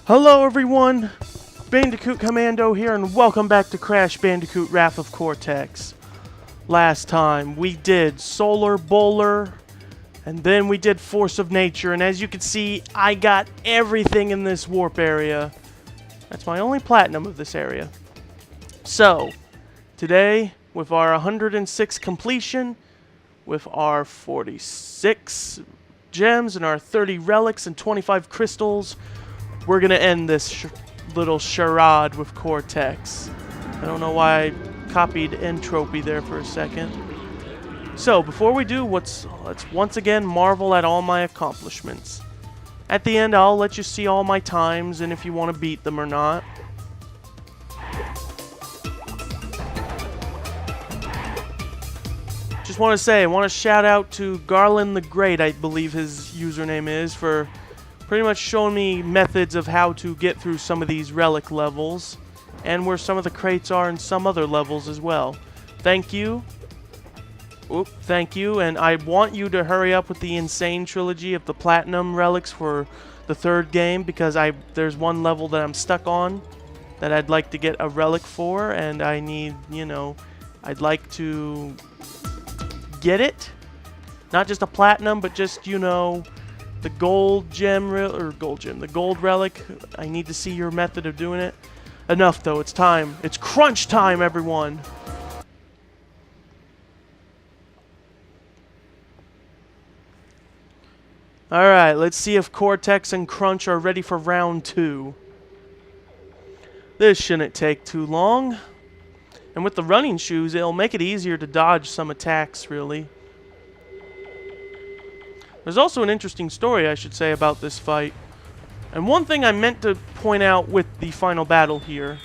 Hello everyone, Bandicoot Commando here, and welcome back to Crash Bandicoot Wrath of Cortex. Last time we did Solar Bowler, and then we did Force of Nature, and as you can see, I got everything in this warp area. That's my only platinum of this area. So, today, with our 106 completion, with our 46 gems, and our 30 relics, and 25 crystals, we're going to end this little charade with Cortex. I don't know why I copied entropy there for a second. So, before we do, let's once again marvel at all my accomplishments. At the end, I'll let you see all my times and if you want to beat them or not. Just want to say, I want to shout out to Garland the Great, I believe his username is, for pretty much showing me methods of how to get through some of these relic levels and where some of the crates are in some other levels as well. Thank you. Thank you, and I want you to hurry up with the Insane Trilogy of the Platinum relics for the third game, because there's one level that I'm stuck on that I'd like to get a relic for, and I need, I'd like to get it. Not just a Platinum, but just, the gold gem, the gold relic. I need to see your method of doing it. Enough though, it's time. It's crunch time, everyone! Alright, let's see if Cortex and Crunch are ready for round 2. This shouldn't take too long. And with the running shoes, it'll make it easier to dodge some attacks, really. There's also an interesting story, I should say, about this fight. And one thing I meant to point out with the final battle here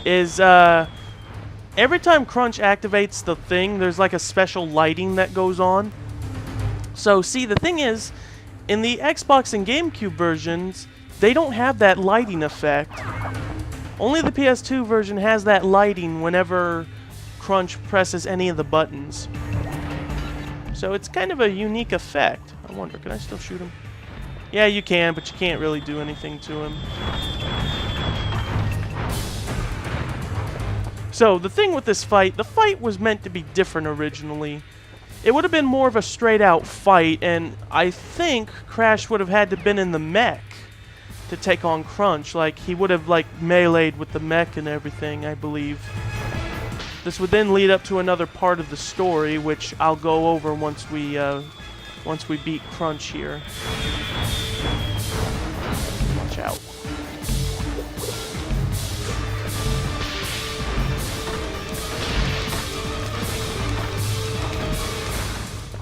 is every time Crunch activates the thing, there's like a special lighting that goes on. So, see, the thing is, in the Xbox and GameCube versions, they don't have that lighting effect. Only the PS2 version has that lighting whenever Crunch presses any of the buttons. So it's kind of a unique effect. I wonder, can I still shoot him? Yeah, you can, but you can't really do anything to him. So, the thing with this fight, the fight was meant to be different originally. It would have been more of a straight-out fight, and I think Crash would have had to been in the mech to take on Crunch. Like, he would have, meleeed with the mech and everything, I believe. This would then lead up to another part of the story, which I'll go over once we beat Crunch here. Watch out.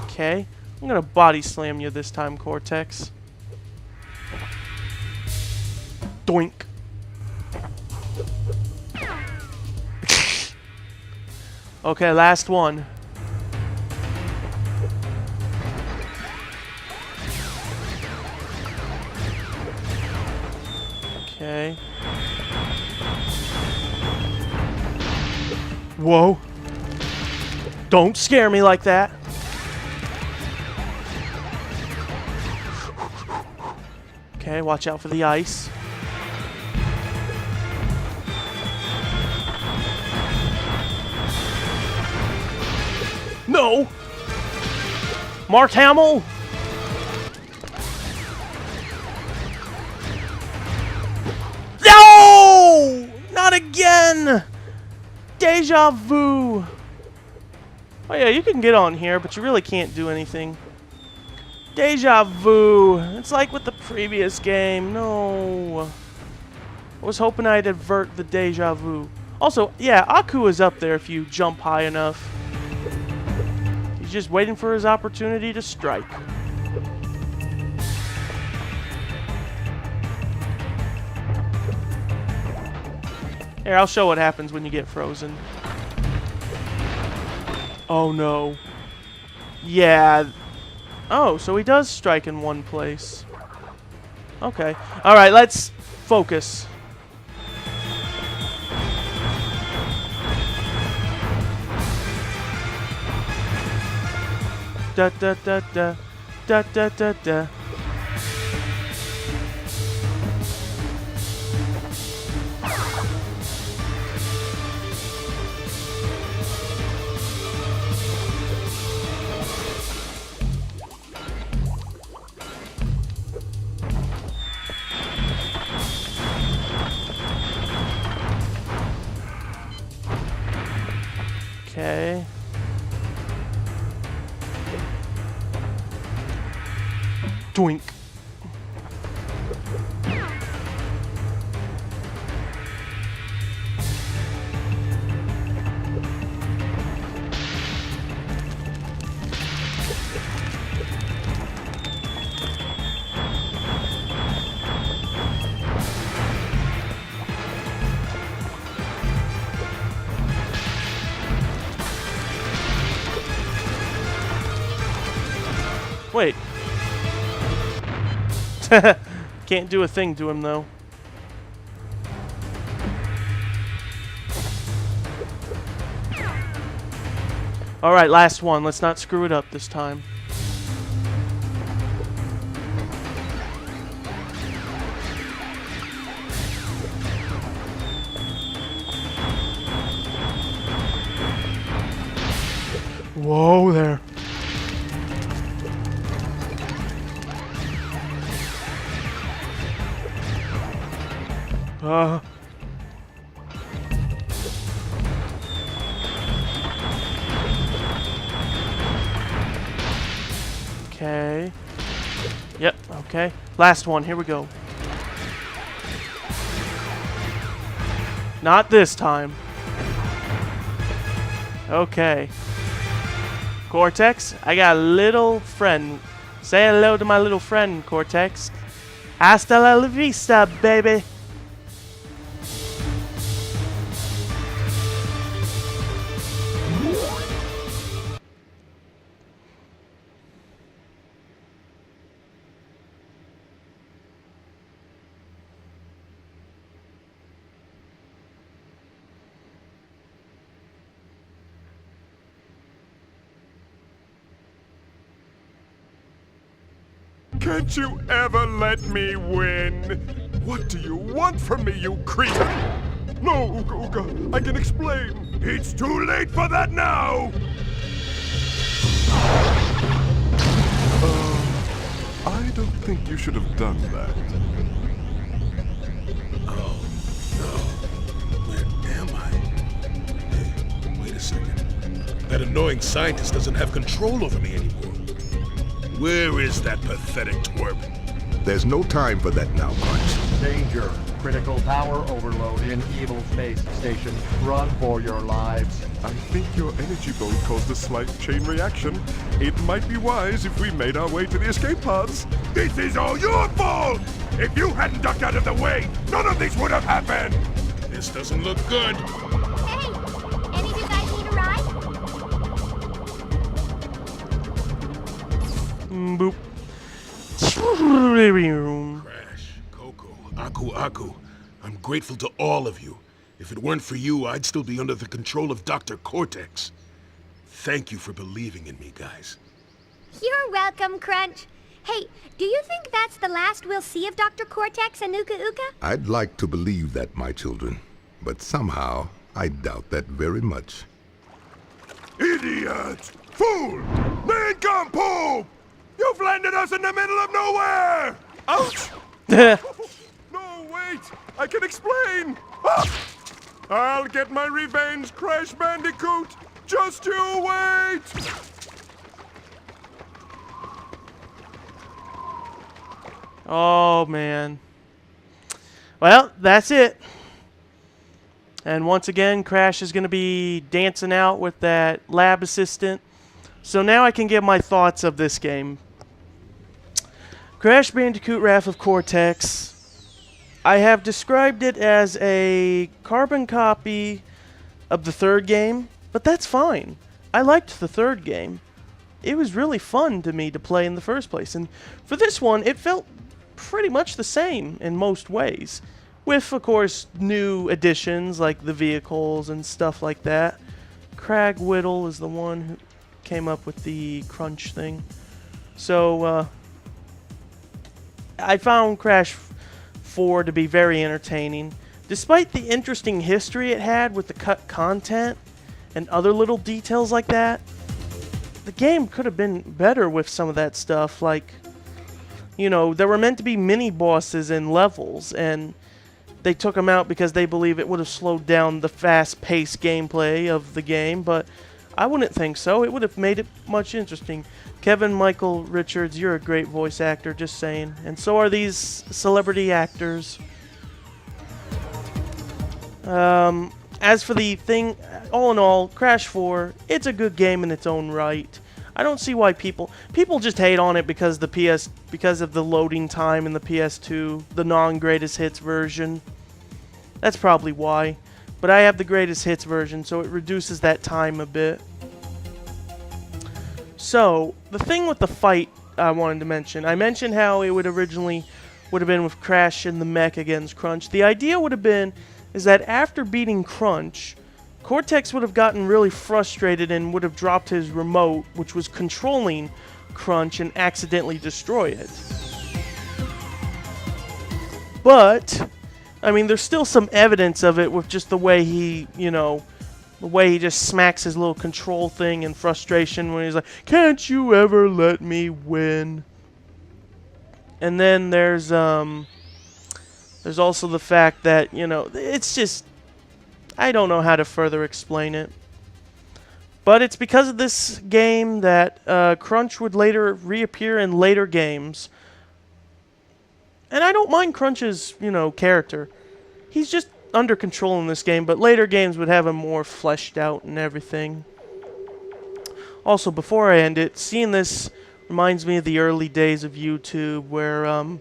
Okay, I'm gonna body slam you this time, Cortex. Doink. Okay, last one. Okay. Whoa. Don't scare me like that. Okay, watch out for the ice. No! Mark Hamill! No! Not again! Deja vu! Oh yeah, you can get on here, but you really can't do anything. Deja vu! It's like with the previous game. No. I was hoping I'd avert the deja vu. Also, yeah, Aku is up there if you jump high enough. He's just waiting for his opportunity to strike. Here, I'll show what happens when you get frozen. Oh no. Yeah. Oh, so he does strike in one place. Okay. Alright, let's focus. Da da da da da da da da. Doink. Wait. Can't do a thing to him, though. Alright, last one. Let's not screw it up this time. Whoa there. Okay. Yep, okay. Last one, here we go. Not this time. Okay. Cortex, I got a little friend. Say hello to my little friend, Cortex. Hasta la vista, baby. Can't you ever let me win? What do you want from me, you creature? No, Uga Uga, I can explain. It's too late for that now! I don't think you should have done that. Oh, no. Where am I? Hey, wait a second. That annoying scientist doesn't have control over me anymore. Where is that pathetic twerp? There's no time for that now, Crunch. Danger. Critical power overload in Evil Space Station. Run for your lives. I think your energy bolt caused a slight chain reaction. It might be wise if we made our way to the escape pods. This is all your fault! If you hadn't ducked out of the way, none of this would have happened! This doesn't look good. Hey, any of you guys need a ride? Boop. Crash, Coco, Aku, I'm grateful to all of you. If it weren't for you, I'd still be under the control of Dr. Cortex. Thank you for believing in me, guys. You're welcome, Crunch. Hey, do you think that's the last we'll see of Dr. Cortex and Uka Uka? I'd like to believe that, my children, but somehow I doubt that very much. Idiot! Fool! Nincompoop! You've landed us in the middle of nowhere! Ouch! No, wait! I can explain! Ah! I'll get my revenge, Crash Bandicoot! Just you wait! Oh, man. Well, that's it. And once again, Crash is going to be dancing out with that lab assistant. So now I can give my thoughts of this game. Crash Bandicoot Wrath of Cortex. I have described it as a carbon copy of the third game, but that's fine. I liked the third game. It was really fun to me to play in the first place. And for this one, it felt pretty much the same in most ways. With, of course, new additions like the vehicles and stuff like that. Crag Whittle is the one who came up with the crunch thing. So, I found Crash 4 to be very entertaining. Despite the interesting history it had with the cut content and other little details like that, the game could have been better with some of that stuff. Like, you know, there were meant to be mini-bosses in levels, and they took them out because they believe it would have slowed down the fast-paced gameplay of the game, but I wouldn't think so. It would have made it much interesting. Kevin Michael Richards, you're a great voice actor, just saying. And so are these celebrity actors. As for the thing, all in all, Crash 4, it's a good game in its own right. I don't see why people just hate on it because of the loading time in the PS2, the non-greatest hits version. That's probably why. But I have the greatest hits version, so it reduces that time a bit. So, the thing with the fight I wanted to mention, I mentioned how it would have been with Crash and the mech against Crunch. The idea would have been is that after beating Crunch, Cortex would have gotten really frustrated and would have dropped his remote, which was controlling Crunch, and accidentally destroy it. But, I mean, there's still some evidence of it with just the way he, the way he just smacks his little control thing in frustration when he's like, "Can't you ever let me win?" And then there's also the fact that, it's just, I don't know how to further explain it. But it's because of this game that Crunch would later reappear in later games. And I don't mind Crunch's, character. He's just under control in this game, but later games would have him more fleshed out and everything. Also, before I end it, seeing this reminds me of the early days of YouTube, where a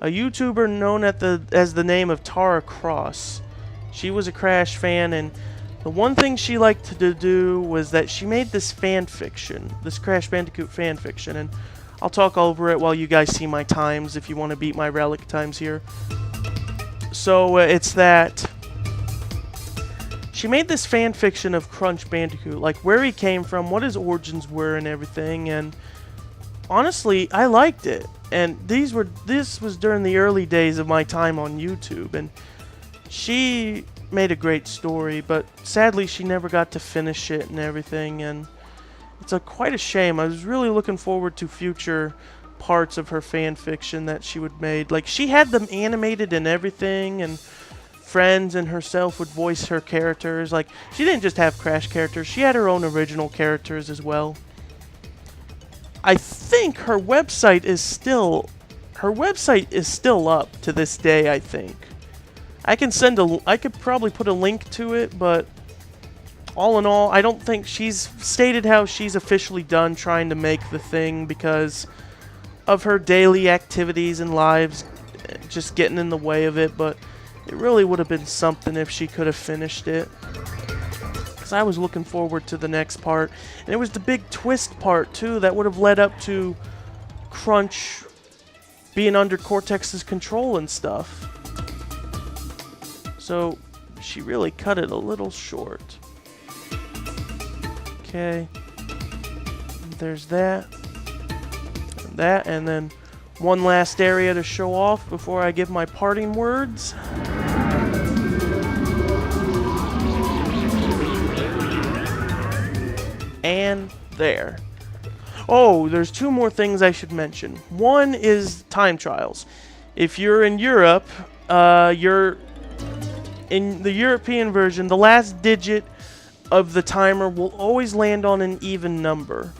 YouTuber known as the name of Tara Cross, she was a Crash fan, and the one thing she liked to do was that she made this fan fiction, this Crash Bandicoot fan fiction, and I'll talk over it while you guys see my times if you want to beat my relic times here. So it's that she made this fan fiction of Crunch Bandicoot, like where he came from, what his origins were, and everything. And honestly, I liked it. And this was during the early days of my time on YouTube, and she made a great story, but sadly she never got to finish it and everything, and it's quite a shame. I was really looking forward to future parts of her fan fiction that she would made. Like, she had them animated and everything, and friends and herself would voice her characters. Like, she didn't just have Crash characters, she had her own original characters as well. I think her website is still up to this day, I think. I could probably put a link to it, but all in all, I don't think she's stated how she's officially done trying to make the thing because of her daily activities and lives just getting in the way of it, but it really would have been something if she could have finished it. Because I was looking forward to the next part, and it was the big twist part too that would have led up to Crunch being under Cortex's control and stuff. So she really cut it a little short. Okay, there's that, and then one last area to show off before I give my parting words. And there. Oh, there's two more things I should mention. One is time trials. If you're in Europe, you're in the European version, the last digit of the timer will always land on an even number.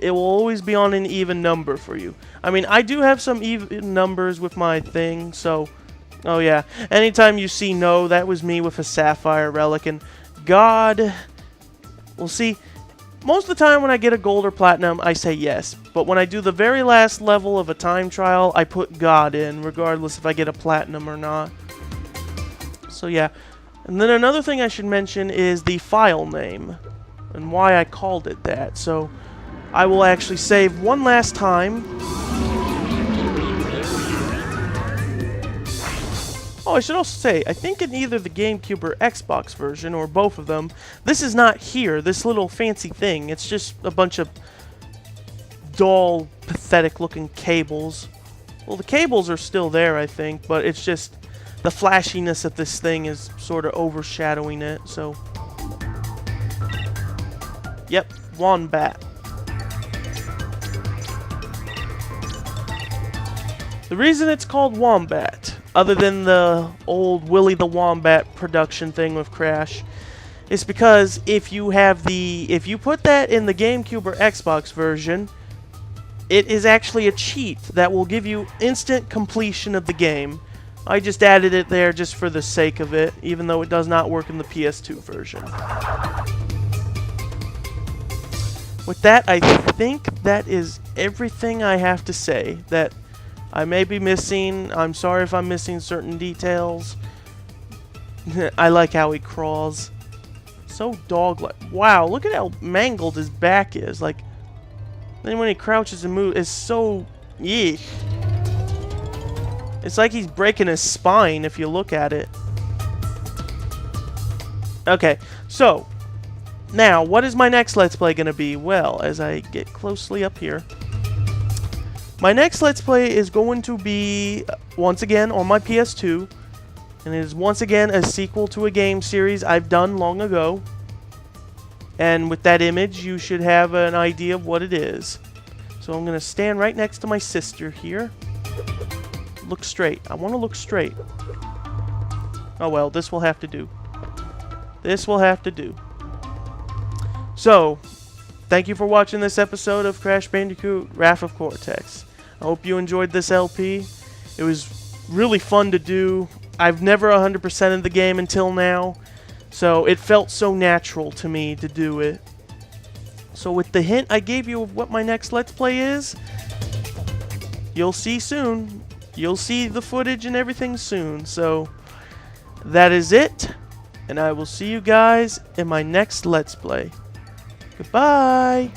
It will always be on an even number for you. I mean, I do have some even numbers with my thing, so... Oh yeah, anytime you see no, that was me with a Sapphire Relic, and God... Well, see, most of the time when I get a gold or platinum, I say yes. But when I do the very last level of a time trial, I put God in, regardless if I get a platinum or not. So yeah. And then another thing I should mention is the file name, and why I called it that. So I will actually save one last time. Oh, I should also say, I think in either the GameCube or Xbox version, or both of them, this is not here, this little fancy thing. It's just a bunch of dull, pathetic-looking cables. Well, the cables are still there, I think, but it's just the flashiness of this thing is sort of overshadowing it, so... Yep, Wombat. The reason it's called Wombat, other than the old Willy the Wombat production thing with Crash, It's because if you put that in the GameCube or Xbox version, it is actually a cheat that will give you instant completion of the game. I just added it there just for the sake of it, even though it does not work in the PS2 version. With that, I think that is everything I have to say. That I may be missing. I'm sorry if I'm missing certain details. I like how he crawls. So dog-like. Wow, look at how mangled his back is. Like, then when he crouches and moves, it's so... Yeesh. It's like he's breaking his spine if you look at it. Okay, so... Now, what is my next Let's Play going to be? Well, as I get closely up here... My next Let's Play is going to be, once again, on my PS2. And it is once again a sequel to a game series I've done long ago. And with that image, you should have an idea of what it is. So I'm going to stand right next to my sister here. Look straight. I want to look straight. Oh well, this will have to do. This will have to do. So, thank you for watching this episode of Crash Bandicoot Wrath of Cortex. I hope you enjoyed this LP. It was really fun to do. I've never 100%ed the game until now, so it felt so natural to me to do it. So with the hint I gave you of what my next Let's Play is, you'll see soon. You'll see the footage and everything soon. So that is it, and I will see you guys in my next Let's Play. Goodbye!